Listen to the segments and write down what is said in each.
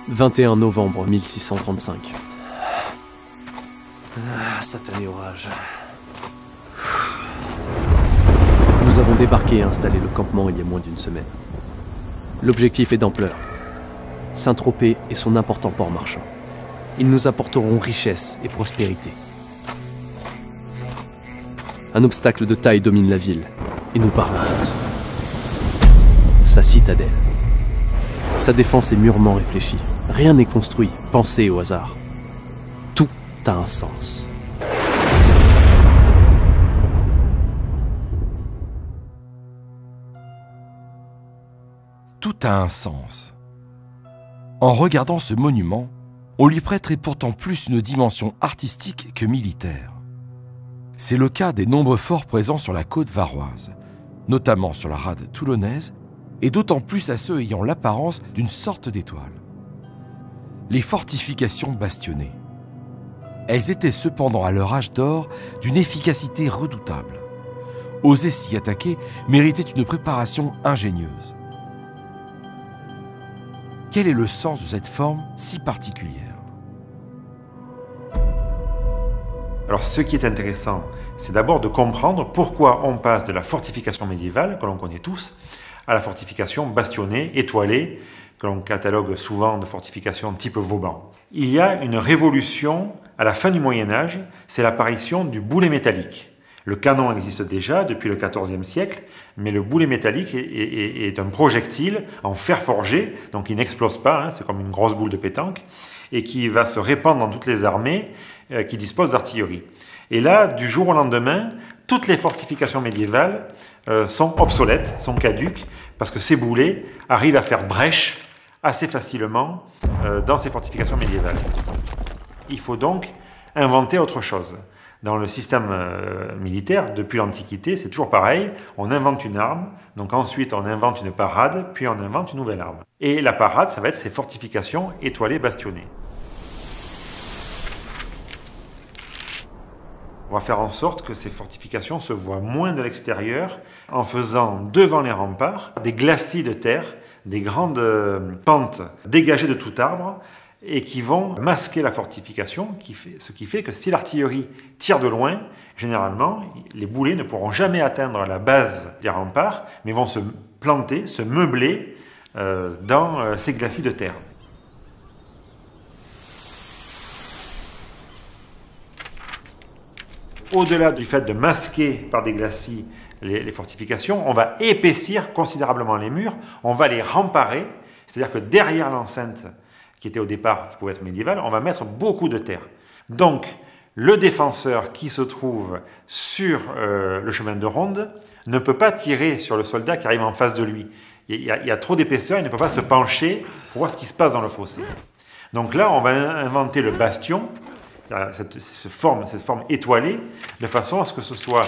21 novembre 1635. Satané orage. Nous avons débarqué et installé le campement il y a moins d'une semaine. L'objectif est d'ampleur. Saint-Tropez est son important port marchand. Ils nous apporteront richesse et prospérité. Un obstacle de taille domine la ville et nous parle à tous. Sa citadelle. Sa défense est mûrement réfléchie. Rien n'est construit, pensé au hasard. Tout a un sens. Tout a un sens. En regardant ce monument, on lui prêterait pourtant plus une dimension artistique que militaire. C'est le cas des nombreux forts présents sur la côte varoise, notamment sur la rade toulonnaise, et d'autant plus à ceux ayant l'apparence d'une sorte d'étoile. Les fortifications bastionnées. Elles étaient cependant à leur âge d'or d'une efficacité redoutable. Oser s'y attaquer méritait une préparation ingénieuse. Quel est le sens de cette forme si particulière? Alors ce qui est intéressant, c'est d'abord de comprendre pourquoi on passe de la fortification médiévale, que l'on connaît tous, à la fortification bastonnée, étoilée, que l'on catalogue souvent de fortification type Vauban. Il y a une révolution à la fin du Moyen-Âge, c'est l'apparition du boulet métallique. Le canon existe déjà depuis le XIVe siècle, mais le boulet métallique est un projectile en fer forgé, donc il n'explose pas, hein, c'est comme une grosse boule de pétanque, et qui va se répandre dans toutes les armées qui disposent d'artillerie. Et là, du jour au lendemain, toutes les fortifications médiévales sont obsolètes, sont caduques, parce que ces boulets arrivent à faire brèche assez facilement dans ces fortifications médiévales. Il faut donc inventer autre chose. Dans le système militaire, depuis l'Antiquité, c'est toujours pareil. On invente une arme, donc ensuite on invente une parade, puis on invente une nouvelle arme. Et la parade, ça va être ces fortifications étoilées bastionnées. On va faire en sorte que ces fortifications se voient moins de l'extérieur en faisant devant les remparts des glacis de terre, des grandes pentes dégagées de tout arbre, et qui vont masquer la fortification, ce qui fait que si l'artillerie tire de loin, généralement, les boulets ne pourront jamais atteindre la base des remparts, mais vont se planter, se meubler dans ces glacis de terre. Au-delà du fait de masquer par des glacis les fortifications, on va épaissir considérablement les murs, on va les remparer, c'est-à-dire que derrière l'enceinte, qui était au départ, qui pouvait être médiéval, on va mettre beaucoup de terre. Donc, le défenseur qui se trouve sur le chemin de ronde ne peut pas tirer sur le soldat qui arrive en face de lui. Il y a trop d'épaisseur, il ne peut pas se pencher pour voir ce qui se passe dans le fossé. Donc là, on va inventer le bastion, cette forme étoilée, de façon à ce que ce soit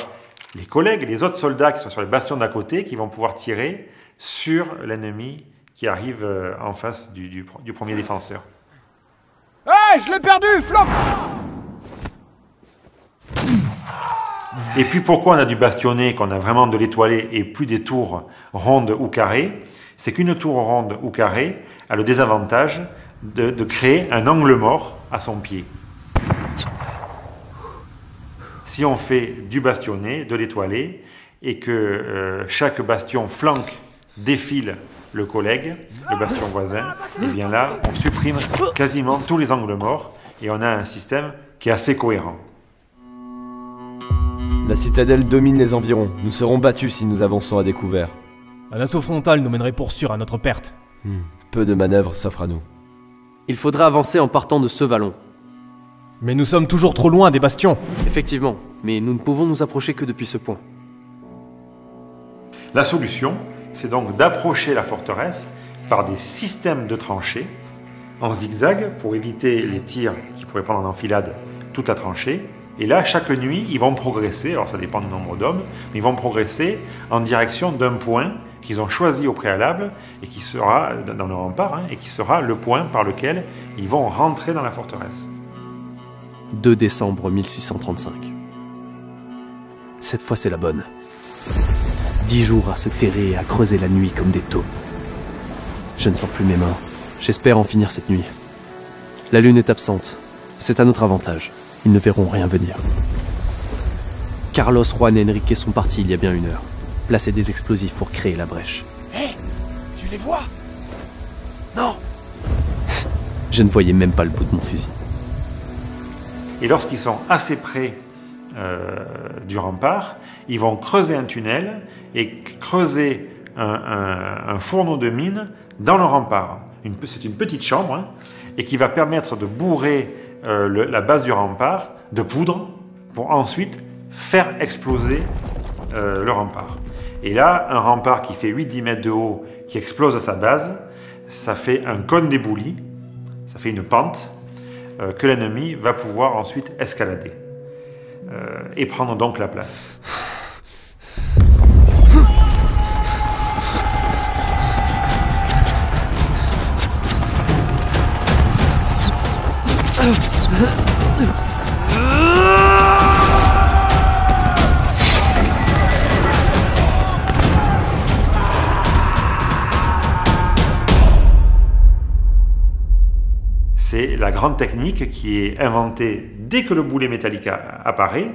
les collègues, les autres soldats qui sont sur les bastions d'à côté, qui vont pouvoir tirer sur l'ennemi qui arrive en face du premier défenseur. Hey, je l'ai perdu, flop! Et puis pourquoi on a du bastionné, qu'on a vraiment de l'étoilé et plus des tours rondes ou carrées? C'est qu'une tour ronde ou carrée a le désavantage de créer un angle mort à son pied. Si on fait du bastionné, de l'étoilé, et que chaque bastion flanque, défile le collègue, le bastion voisin, et bien là, on supprime quasiment tous les angles morts et on a un système qui est assez cohérent. La citadelle domine les environs. Nous serons battus si nous avançons à découvert. Un assaut frontal nous mènerait pour sûr à notre perte. Peu de manœuvres s'offrent à nous. Il faudra avancer en partant de ce vallon. Mais nous sommes toujours trop loin des bastions. Effectivement, mais nous ne pouvons nous approcher que depuis ce point. La solution, c'est donc d'approcher la forteresse par des systèmes de tranchées en zigzag pour éviter les tirs qui pourraient prendre en enfilade toute la tranchée. Et là, chaque nuit, ils vont progresser, alors ça dépend du nombre d'hommes, mais ils vont progresser en direction d'un point qu'ils ont choisi au préalable et qui sera dans le rempart, et qui sera le point par lequel ils vont rentrer dans la forteresse. 2 décembre 1635. Cette fois, c'est la bonne. 10 jours à se terrer et à creuser la nuit comme des taupes. Je ne sens plus mes mains, J'espère en finir cette nuit. La lune est absente. C'est à notre avantage. Ils ne verront rien venir. Carlos, Juan et Enrique sont partis il y a bien 1 heure. Placer des explosifs pour créer la brèche. Hé, tu les vois? Non. Je ne voyais même pas le bout de mon fusil. Et lorsqu'ils sont assez près du rempart, ils vont creuser un tunnel et creuser un fourneau de mine dans le rempart. C'est une petite chambre, hein, et qui va permettre de bourrer la base du rempart de poudre pour ensuite faire exploser le rempart. Et là, un rempart qui fait 8-10 mètres de haut, qui explose à sa base, ça fait un cône d'ébouli, ça fait une pente que l'ennemi va pouvoir ensuite escalader et prendre donc la place. C'est la grande technique qui est inventée dès que le boulet métallique apparaît,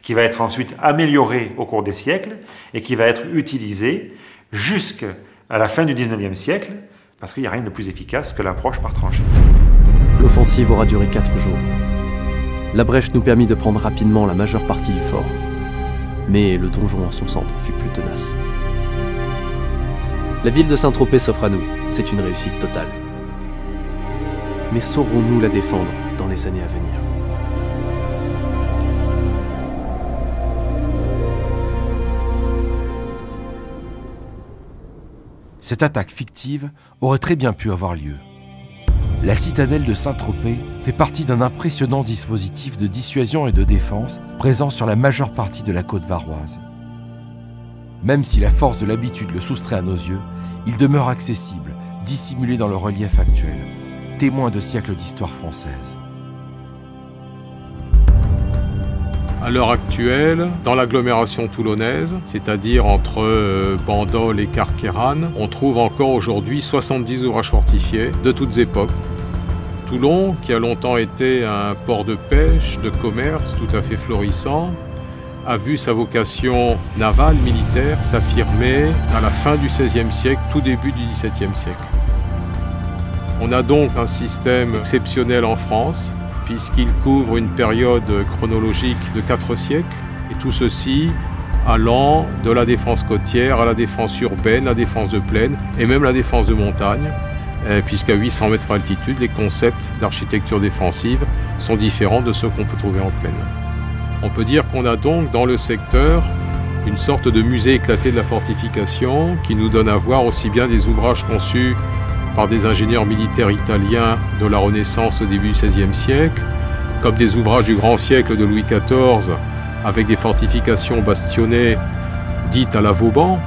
qui va être ensuite améliorée au cours des siècles et qui va être utilisée jusqu'à la fin du 19e siècle, parce qu'il n'y a rien de plus efficace que l'approche par tranchée. L'offensive aura duré 4 jours. La brèche nous permit de prendre rapidement la majeure partie du fort. Mais le donjon en son centre fut plus tenace. La ville de Saint-Tropez s'offre à nous. C'est une réussite totale. Mais saurons-nous la défendre dans les années à venir? Cette attaque fictive aurait très bien pu avoir lieu. La citadelle de Saint-Tropez fait partie d'un impressionnant dispositif de dissuasion et de défense présent sur la majeure partie de la côte varoise. Même si la force de l'habitude le soustrait à nos yeux, il demeure accessible, dissimulé dans le relief actuel, témoin de siècles d'histoire française. À l'heure actuelle, dans l'agglomération toulonnaise, c'est-à-dire entre Bandol et Carqueiranne, on trouve encore aujourd'hui 70 ouvrages fortifiés de toutes époques. Toulon, qui a longtemps été un port de pêche, de commerce tout à fait florissant, a vu sa vocation navale, militaire, s'affirmer à la fin du XVIe siècle, tout début du XVIIe siècle. On a donc un système exceptionnel en France, puisqu'il couvre une période chronologique de 4 siècles, et tout ceci allant de la défense côtière à la défense urbaine, la défense de plaine et même la défense de montagne, puisqu'à 800 mètres d'altitude, les concepts d'architecture défensive sont différents de ceux qu'on peut trouver en plaine. On peut dire qu'on a donc dans le secteur une sorte de musée éclaté de la fortification qui nous donne à voir aussi bien des ouvrages conçus par des ingénieurs militaires italiens de la Renaissance au début du XVIe siècle, comme des ouvrages du grand siècle de Louis XIV, avec des fortifications bastionnées dites à la Vauban,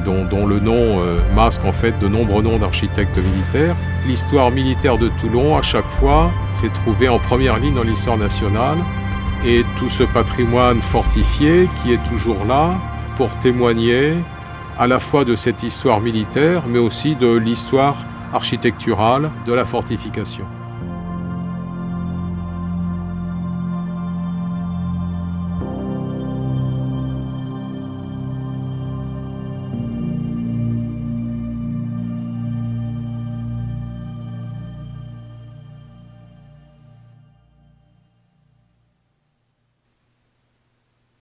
dont le nom masque en fait de nombreux noms d'architectes militaires. L'histoire militaire de Toulon, à chaque fois, s'est trouvée en première ligne dans l'histoire nationale, et tout ce patrimoine fortifié qui est toujours là pour témoigner à la fois de cette histoire militaire, mais aussi de l'histoire architecturale de la fortification.